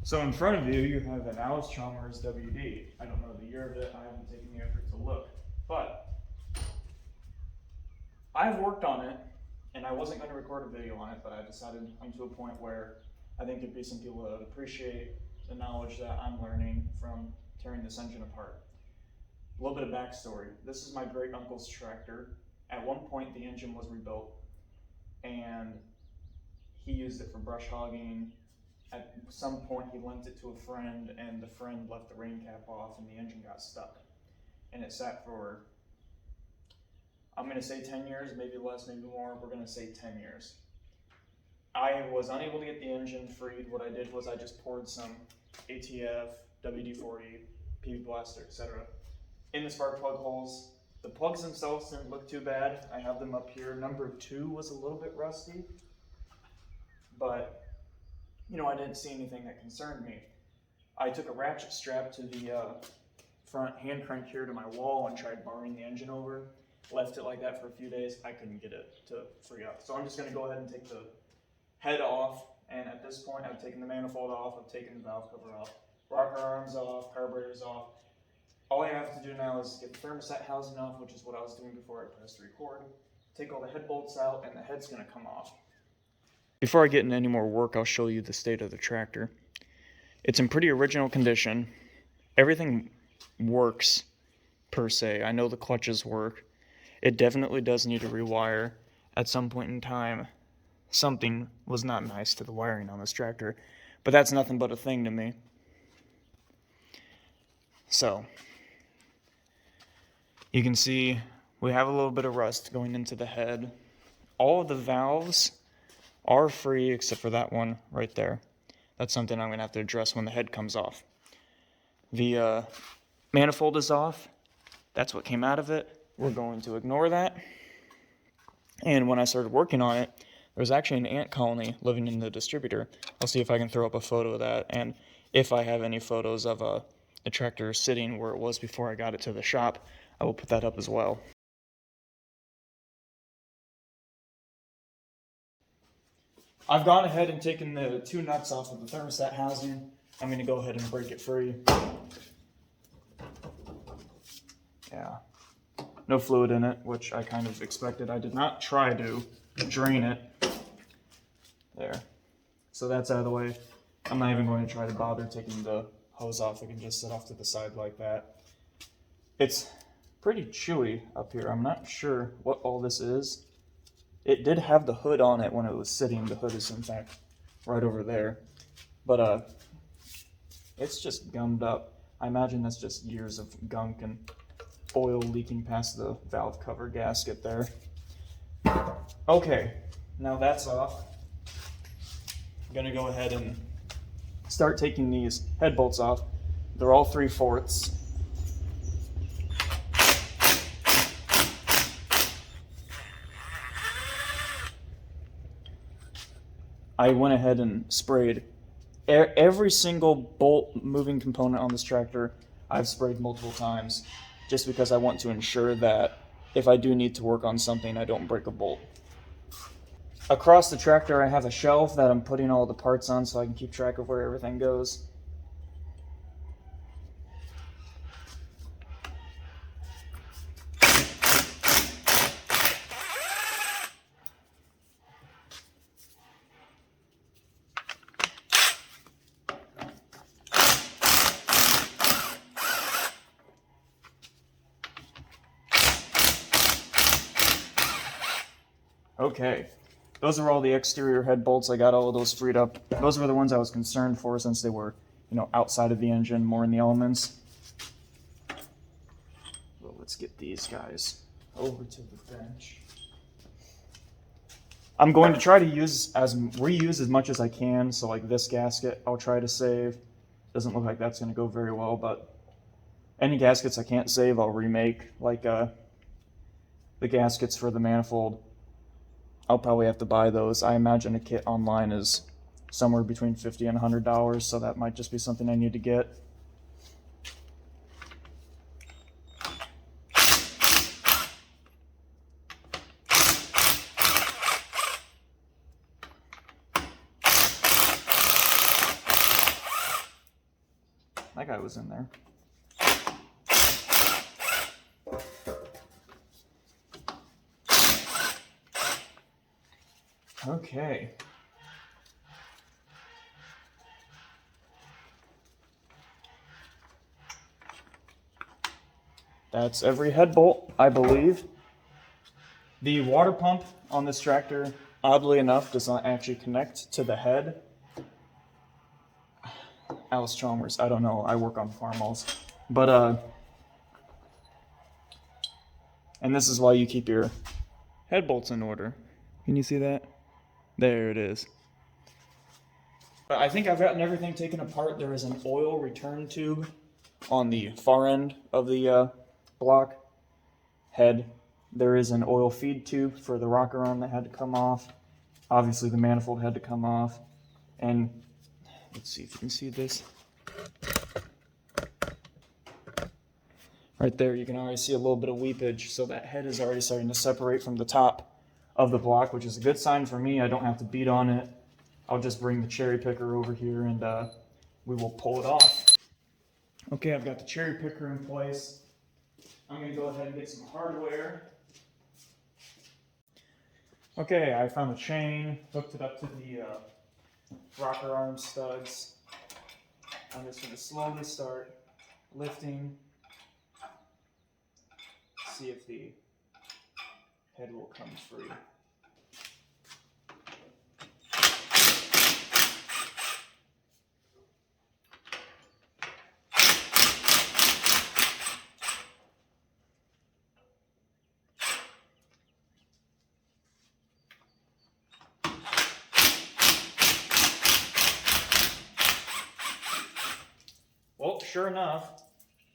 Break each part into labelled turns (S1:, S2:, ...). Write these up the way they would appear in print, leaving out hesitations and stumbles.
S1: So in front of you, you have an Allis Chalmers WD. I don't know the year of it. I haven't taken the effort to look, but I've worked on it, and I wasn't going to record a video on it, but I decided I'm to a point where I think there'd be some people that would appreciate the knowledge that I'm learning from tearing this engine apart. A little bit of backstory. This is my great uncle's tractor. At one point, the engine was rebuilt, and he used it for brush hogging. At some point, he lent it to a friend, and the friend left the rain cap off, and the engine got stuck. And it sat for, I'm going to say 10 years, maybe less, maybe more. We're going to say 10 years. I was unable to get the engine freed. What I did was I just poured some ATF, WD-40, PV Blaster, etc. in the spark plug holes. The plugs themselves didn't look too bad. I have them up here. Number 2 was a little bit rusty, but I didn't see anything that concerned me. I took a ratchet strap to the front hand crank here to my wall and tried barring the engine over. Left it like that for a few days. I couldn't get it to free up. So I'm just going to go ahead and take the head off. And at this point, I've taken the manifold off. I've taken the valve cover off. Rocker arms off. Carburetor's off. All I have to do now is get the thermostat housing off, which is what I was doing before I pressed record. Take all the head bolts out, and the head's going to come off. Before I get into any more work, I'll show you the state of the tractor. It's in pretty original condition. Everything works, per se. I know the clutches work. It definitely does need a rewire. At some point in time, something was not nice to the wiring on this tractor, but that's nothing but a thing to me. So, you can see we have a little bit of rust going into the head. All of the valves are free except for that one right there. That's something I'm going to have to address when the head comes off. The manifold is off. That's what came out of it. We're going to ignore that. And when I started working on it, there was actually an ant colony living in the distributor. I'll see if I can throw up a photo of that, and if I have any photos of the tractor sitting where it was before I got it to the shop, I will put that up as well. I've gone ahead and taken the 2 nuts off of the thermostat housing. I'm going to go ahead and break it free. Yeah. No fluid in it, which I kind of expected. I did not try to drain it. There. So that's out of the way. I'm not even going to try to bother taking the hose off. It can just sit off to the side like that. It's pretty chewy up here. I'm not sure what all this is. It did have the hood on it when it was sitting. The hood is in fact right over there. But it's just gummed up. I imagine that's just years of gunk and oil leaking past the valve cover gasket there. Okay, now that's off. I'm gonna go ahead and start taking these head bolts off. They're all 3/4. I went ahead and sprayed every single bolt moving component on this tractor. I've sprayed multiple times just because I want to ensure that if I do need to work on something, I don't break a bolt. Across the tractor, I have a shelf that I'm putting all the parts on so I can keep track of where everything goes. Okay, those are all the exterior head bolts. I got all of those freed up. Those were the ones I was concerned for since they were, outside of the engine, more in the elements. Well, let's get these guys over to the bench. I'm going to try to reuse as much as I can. So like this gasket, I'll try to save. Doesn't look like that's going to go very well, but any gaskets I can't save, I'll remake. Like the gaskets for the manifold, I'll probably have to buy those. I imagine a kit online is somewhere between $50 and $100, so that might just be something I need to get. that guy was in there. Okay. That's every head bolt, I believe. The water pump on this tractor, oddly enough, does not actually connect to the head. Allis Chalmers, I don't know, I work on farm also. But, and this is why you keep your head bolts in order. Can you see that? There it is. But I think I've gotten everything taken apart. There is an oil return tube on the far end of the block head. There is an oil feed tube for the rocker arm that had to come off. Obviously the manifold had to come off. And let's see if you can see this. Right there, you can already see a little bit of weepage. So that head is already starting to separate from the top of the block, which is a good sign for me. I don't have to beat on it. I'll just bring the cherry picker over here and we will pull it off. Okay, I've got the cherry picker in place. I'm gonna go ahead and get some hardware. Okay, I found the chain, hooked it up to the rocker arm studs. I'm just gonna slowly start lifting. See if the head will come free. Well, sure enough,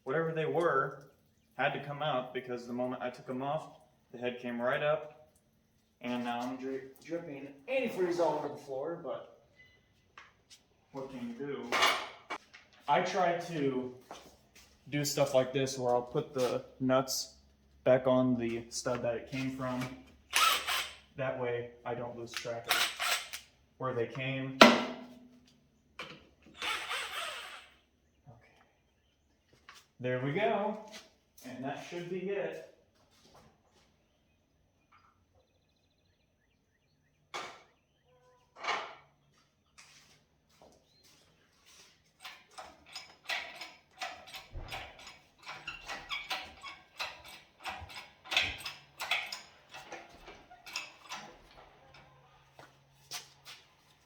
S1: whatever they were had to come out, because the moment I took them off, the head came right up, and now I'm dripping antifreeze all over the floor, but what can you do? I try to do stuff like this where I'll put the nuts back on the stud that it came from. That way I don't lose track of where they came. There we go, and that should be it.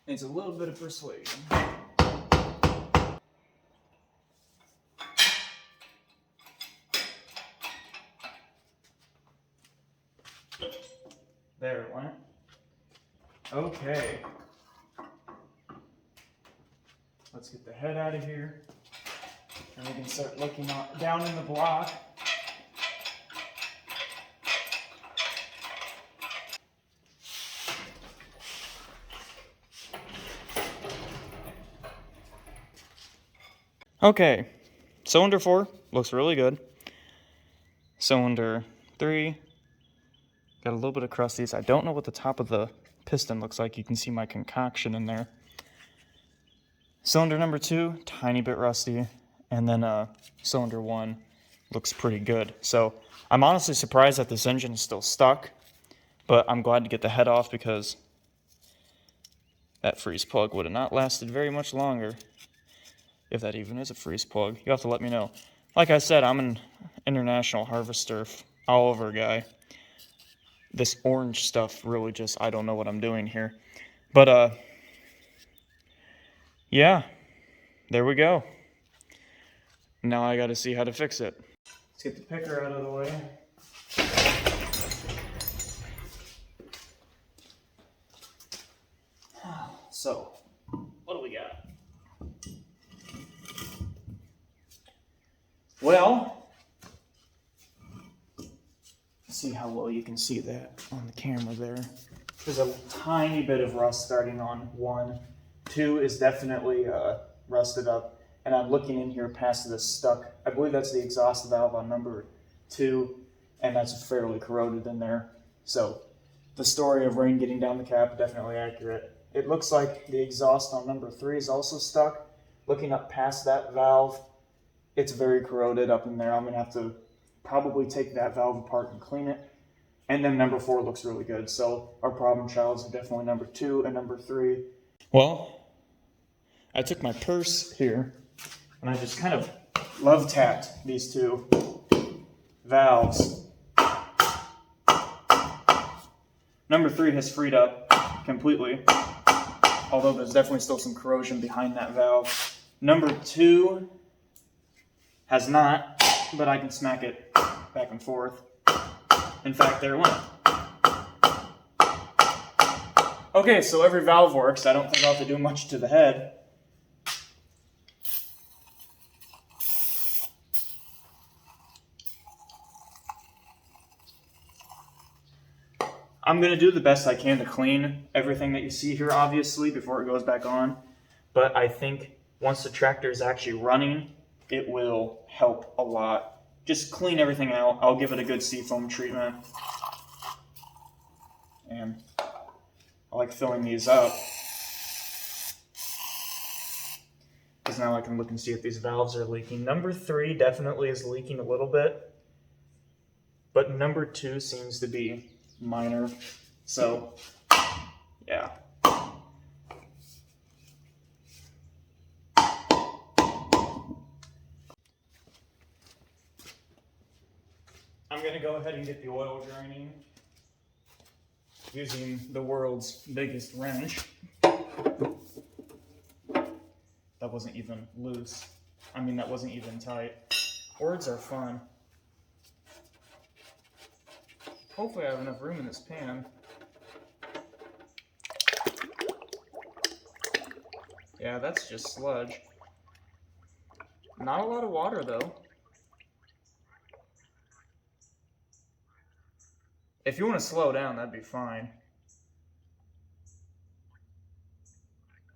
S1: It's a little bit of persuasion. There it went. Okay. Let's get the head out of here. And we can start looking down in the block. Okay. Cylinder 4 looks really good. Cylinder 3. Got a little bit of crusties. I don't know what the top of the piston looks like. You can see my concoction in there. Cylinder number 2, tiny bit rusty. And then cylinder 1 looks pretty good. So I'm honestly surprised that this engine is still stuck. But I'm glad to get the head off, because that freeze plug would have not lasted very much longer. If that even is a freeze plug. You'll have to let me know. Like I said, I'm an international harvester all-over guy. This orange stuff really just, I don't know what I'm doing here. But, yeah, there we go. Now I gotta see how to fix it. Let's get the picker out of the way. So, what do we got? Well, see how well you can see that on the camera there. There's a tiny bit of rust starting on 1. 2 is definitely rusted up, and I'm looking in here past this stuck. I believe that's the exhaust valve on number 2, and that's fairly corroded in there. So the story of rain getting down the cap, definitely accurate. It looks like the exhaust on number 3 is also stuck. Looking up past that valve, It's very corroded up in there. I'm gonna have to probably take that valve apart and clean it. And then number 4 looks really good. So our problem childs are definitely number 2 and number 3. Well, I took my purse here and I just kind of love tapped these 2 valves. Number 3 has freed up completely, although there's definitely still some corrosion behind that valve. Number 2 has not, but I can smack it back and forth. In fact, there it went. Okay, so every valve works. I don't think I'll have to do much to the head. I'm going to do the best I can to clean everything that you see here, obviously, before it goes back on. But I think once the tractor is actually running, it will help a lot. Just clean everything out. I'll give it a good seafoam treatment. And I like filling these up, because now I can look and see if these valves are leaking. Number 3 definitely is leaking a little bit, but number 2 seems to be minor. So, yeah. I'm going to go ahead and get the oil draining using the world's biggest wrench. That wasn't even loose. I mean, that wasn't even tight. Words are fun. Hopefully I have enough room in this pan. Yeah, that's just sludge. Not a lot of water though. If you want to slow down, that'd be fine.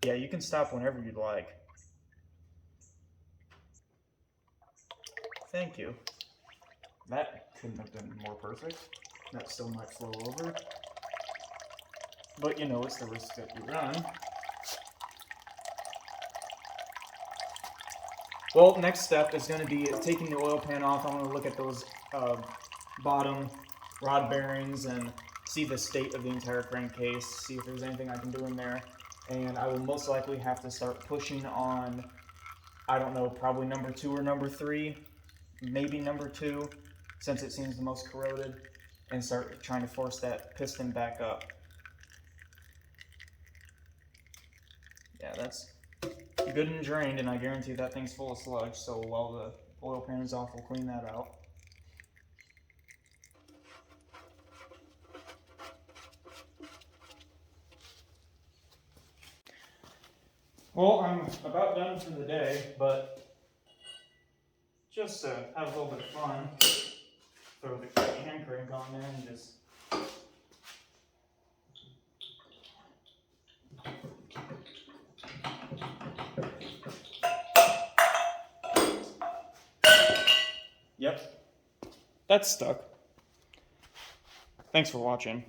S1: Yeah, you can stop whenever you'd like. Thank you. That couldn't have been more perfect. That still might flow over. But you know, it's the risk that you run. Well, next step is going to be taking the oil pan off. I'm going to look at those bottom rod bearings and see the state of the entire crankcase, see if there's anything I can do in there. And I will most likely have to start pushing on, I don't know, probably number 2 or number 3, maybe number 2, since it seems the most corroded, and start trying to force that piston back up. Yeah, that's good and drained, and I guarantee that thing's full of sludge, so while the oil pan is off, we'll clean that out. Well, I'm about done for the day, but just to have a little bit of fun, throw the hand crank on there and just Yep, that's stuck. Thanks for watching.